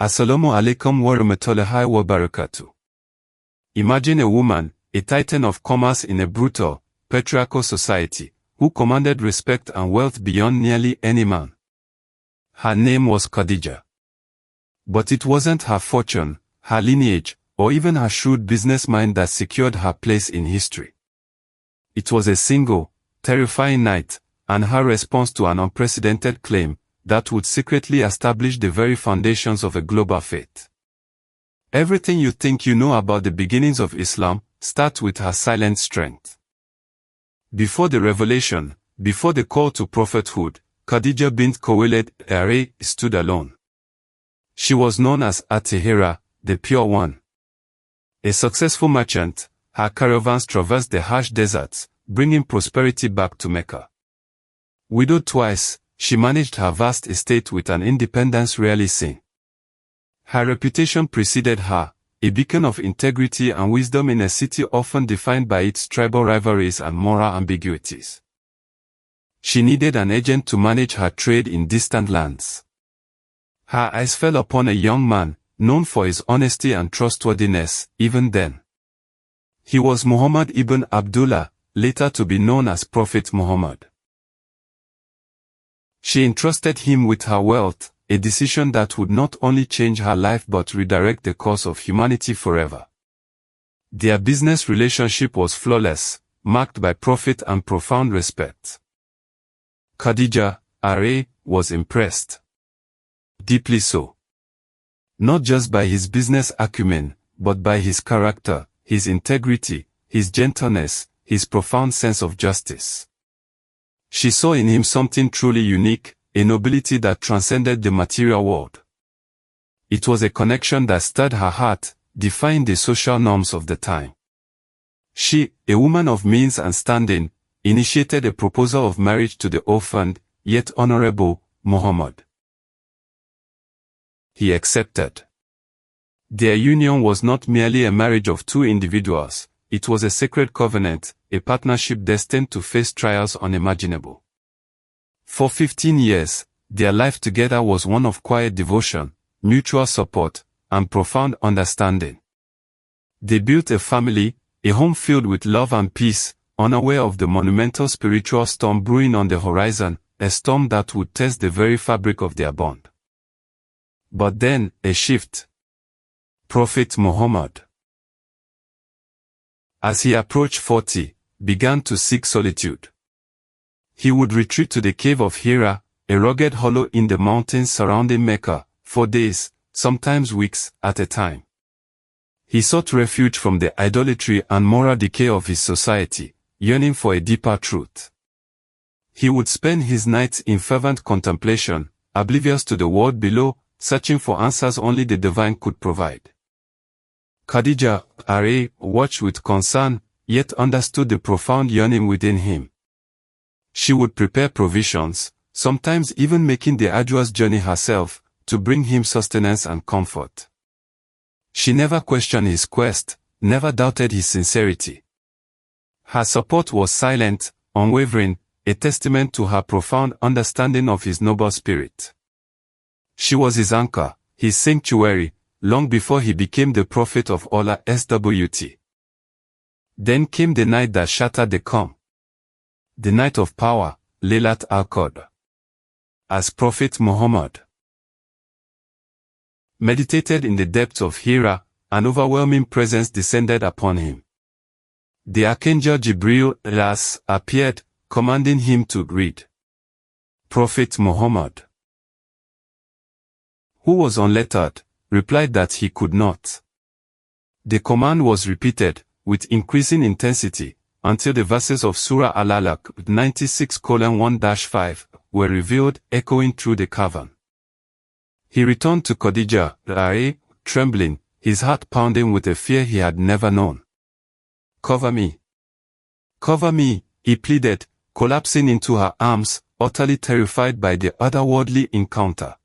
Assalamu alaikum wa rahmatullahi wa barakatuh. Imagine a woman, a titan of commerce in a brutal, patriarchal society, who commanded respect and wealth beyond nearly any man. Her name was Khadijah. But it wasn't her fortune, her lineage, or even her shrewd business mind that secured her place in history. It was a single, terrifying night, and her response to an unprecedented claim that would secretly establish the very foundations of a global faith. Everything you think you know about the beginnings of Islam starts with her silent strength. Before the revelation, before the call to prophethood, Khadijah bint Khuwaylid stood alone. She was known as Hira, the Pure One. A successful merchant, her caravans traversed the harsh deserts, bringing prosperity back to Mecca. Widowed twice, she managed her vast estate with an independence rarely seen. Her reputation preceded her, a beacon of integrity and wisdom in a city often defined by its tribal rivalries and moral ambiguities. She needed an agent to manage her trade in distant lands. Her eyes fell upon a young man, known for his honesty and trustworthiness, even then. He was Muhammad ibn Abdullah, later to be known as Prophet Muhammad. She entrusted him with her wealth, a decision that would not only change her life but redirect the course of humanity forever. Their business relationship was flawless, marked by profit and profound respect. Khadijah, was impressed. Deeply so. Not just by his business acumen, but by his character, his integrity, his gentleness, his profound sense of justice. She saw in him something truly unique, a nobility that transcended the material world. It was a connection that stirred her heart, defying the social norms of the time. She, a woman of means and standing, initiated a proposal of marriage to the orphaned, yet honorable, Muhammad. He accepted. Their union was not merely a marriage of two individuals, it was a sacred covenant, a partnership destined to face trials unimaginable. For 15 years, their life together was one of quiet devotion, mutual support, and profound understanding. They built a family, a home filled with love and peace, unaware of the monumental spiritual storm brewing on the horizon, a storm that would test the very fabric of their bond. But then, a shift. Prophet Muhammad, as he approached 40, began to seek solitude. He would retreat to the cave of Hira, a rugged hollow in the mountains surrounding Mecca, for days, sometimes weeks, at a time. He sought refuge from the idolatry and moral decay of his society, yearning for a deeper truth. He would spend his nights in fervent contemplation, oblivious to the world below, searching for answers only the divine could provide. Khadijah, watched with concern, yet understood the profound yearning within him. She would prepare provisions, sometimes even making the arduous journey herself, to bring him sustenance and comfort. She never questioned his quest, never doubted his sincerity. Her support was silent, unwavering, a testament to her profound understanding of his noble spirit. She was his anchor, his sanctuary, long before he became the prophet of Allah SWT. Then came the night that shattered the calm. The night of power, Laylat al-Qadr. As Prophet Muhammad meditated in the depths of Hira, an overwhelming presence descended upon him. The Archangel Jibril appeared, commanding him to read. Prophet Muhammad, who was unlettered, replied that he could not. The command was repeated, with increasing intensity, until the verses of Surah Al-Alaq 96:1-5 were revealed, echoing through the cavern. He returned to Khadijah, trembling, his heart pounding with a fear he had never known. Cover me. Cover me, he pleaded, collapsing into her arms, utterly terrified by the otherworldly encounter.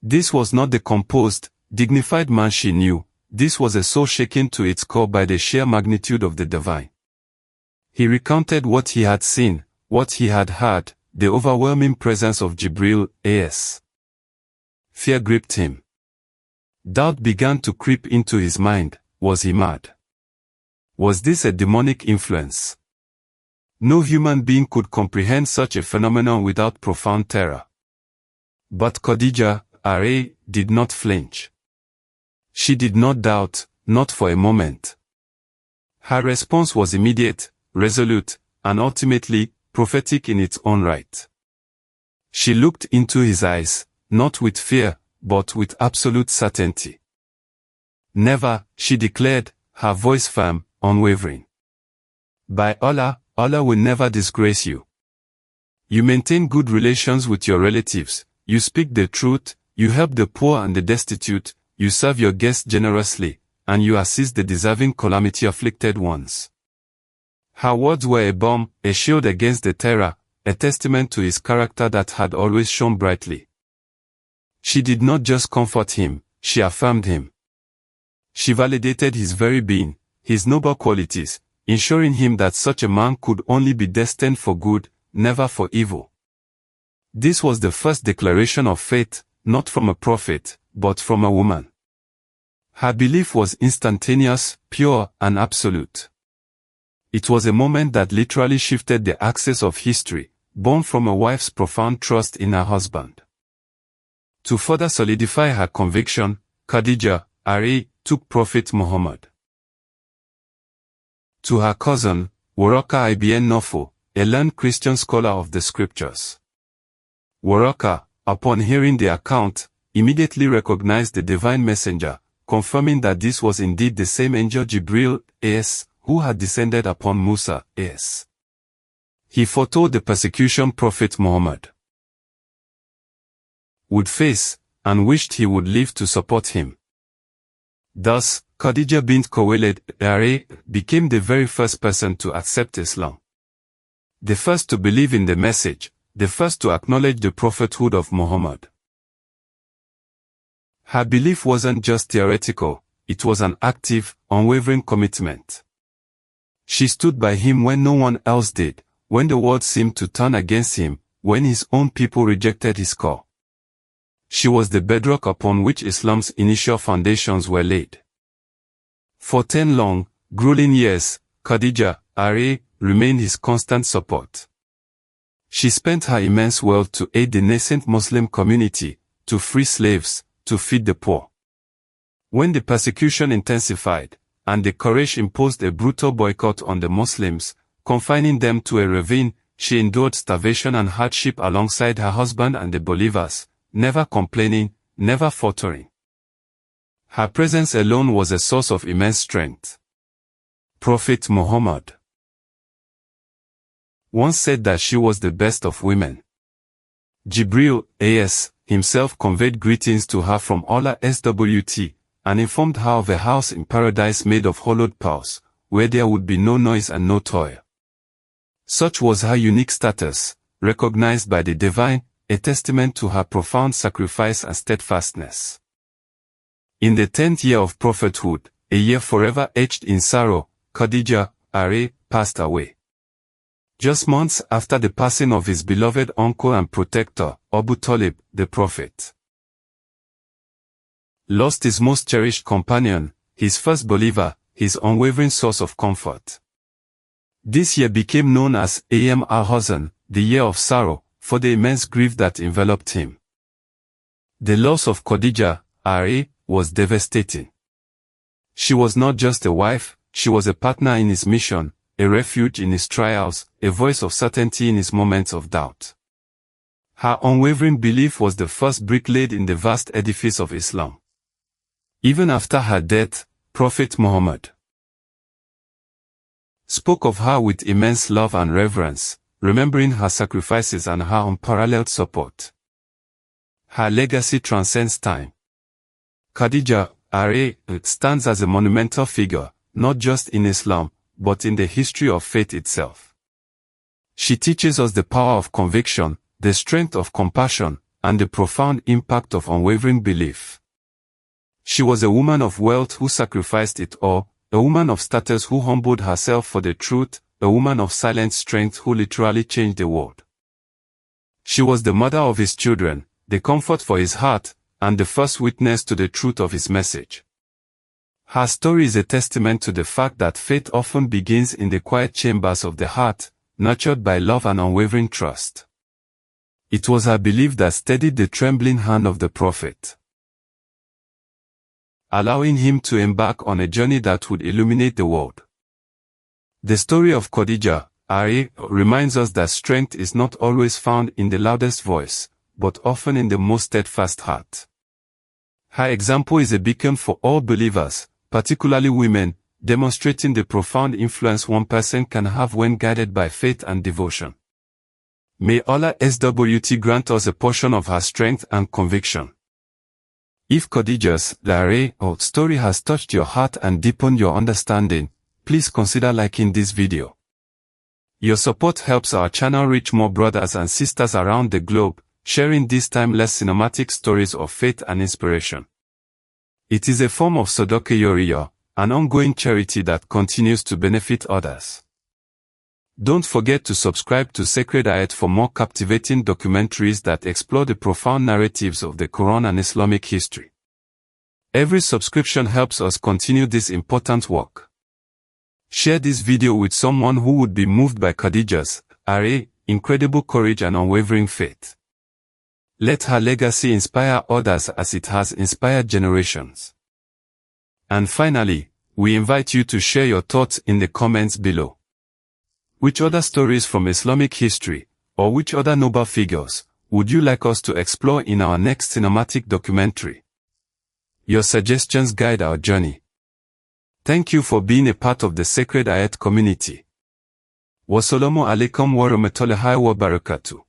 This was not the composed, dignified man she knew, this was a soul shaken to its core by the sheer magnitude of the divine. He recounted what he had seen, what he had heard, the overwhelming presence of Jibril, Fear gripped him. Doubt began to creep into his mind. Was he mad? Was this a demonic influence? No human being could comprehend such a phenomenon without profound terror. But Khadijah, R.A., did not flinch. She did not doubt, not for a moment. Her response was immediate, resolute, and ultimately, prophetic in its own right. She looked into his eyes, not with fear, but with absolute certainty. Never, she declared, her voice firm, unwavering. By Allah, Allah will never disgrace you. You maintain good relations with your relatives, you speak the truth, you help the poor and the destitute, you serve your guests generously, and you assist the deserving calamity-afflicted ones. Her words were a bomb, a shield against the terror, a testament to his character that had always shone brightly. She did not just comfort him, she affirmed him. She validated his very being, his noble qualities, ensuring him that such a man could only be destined for good, never for evil. This was the first declaration of faith, not from a prophet, but from a woman. Her belief was instantaneous, pure, and absolute. It was a moment that literally shifted the axis of history, born from a wife's profound trust in her husband. To further solidify her conviction, Khadijah, R.A., took Prophet Muhammad to her cousin, Waraqah ibn Nawfal, a learned Christian scholar of the scriptures. Waraqah, upon hearing the account, immediately recognized the divine messenger, confirming that this was indeed the same angel Jibril, A.S., who had descended upon Musa, A.S. He foretold the persecution Prophet Muhammad would face, and wished he would live to support him. Thus, Khadijah bint Khuwaylid, R.A., became the very first person to accept Islam. The first to believe in the message, the first to acknowledge the prophethood of Muhammad. Her belief wasn't just theoretical, it was an active, unwavering commitment. She stood by him when no one else did, when the world seemed to turn against him, when his own people rejected his call. She was the bedrock upon which Islam's initial foundations were laid. For 10 long, grueling years, Khadijah, R.A., remained his constant support. She spent her immense wealth to aid the nascent Muslim community, to free slaves, to feed the poor. When the persecution intensified, and the Quraysh imposed a brutal boycott on the Muslims, confining them to a ravine, she endured starvation and hardship alongside her husband and the believers, never complaining, never faltering. Her presence alone was a source of immense strength. Prophet Muhammad once said that she was the best of women. Jibril, A.S., himself conveyed greetings to her from Allah SWT, and informed her of a house in paradise made of hollowed pearls, where there would be no noise and no toil. Such was her unique status, recognized by the divine, a testament to her profound sacrifice and steadfastness. In the 10th year of prophethood, a year forever etched in sorrow, Khadijah, R.A., passed away. Just months after the passing of his beloved uncle and protector, Abu Talib, the prophet lost his most cherished companion, his first believer, his unwavering source of comfort. This year became known as Am al-Hazan, the year of sorrow, for the immense grief that enveloped him. The loss of Khadijah, R.A., was devastating. She was not just a wife, she was a partner in his mission, a refuge in his trials, a voice of certainty in his moments of doubt. Her unwavering belief was the first brick laid in the vast edifice of Islam. Even after her death, Prophet Muhammad spoke of her with immense love and reverence, remembering her sacrifices and her unparalleled support. Her legacy transcends time. Khadijah, R.A., stands as a monumental figure, not just in Islam, but in the history of faith itself. She teaches us the power of conviction, the strength of compassion, and the profound impact of unwavering belief. She was a woman of wealth who sacrificed it all, a woman of status who humbled herself for the truth, a woman of silent strength who literally changed the world. She was the mother of his children, the comfort for his heart, and the first witness to the truth of his message. Her story is a testament to the fact that faith often begins in the quiet chambers of the heart, nurtured by love and unwavering trust. It was her belief that steadied the trembling hand of the prophet, allowing him to embark on a journey that would illuminate the world. The story of Khadijah, reminds us that strength is not always found in the loudest voice, but often in the most steadfast heart. Her example is a beacon for all believers, particularly women, demonstrating the profound influence one person can have when guided by faith and devotion. May Allah SWT grant us a portion of her strength and conviction. If Khadijah's story has touched your heart and deepened your understanding, please consider liking this video. Your support helps our channel reach more brothers and sisters around the globe, sharing these timeless cinematic stories of faith and inspiration. It is a form of Sadaqah Yoriyah, an ongoing charity that continues to benefit others. Don't forget to subscribe to Sacred Ayat for more captivating documentaries that explore the profound narratives of the Quran and Islamic history. Every subscription helps us continue this important work. Share this video with someone who would be moved by Khadijah's incredible courage and unwavering faith. Let her legacy inspire others as it has inspired generations. And finally, we invite you to share your thoughts in the comments below. Which other stories from Islamic history, or which other noble figures, would you like us to explore in our next cinematic documentary? Your suggestions guide our journey. Thank you for being a part of the Sacred Ayat community. Wassalamu alaikum wa rahmatullahi wa barakatuh.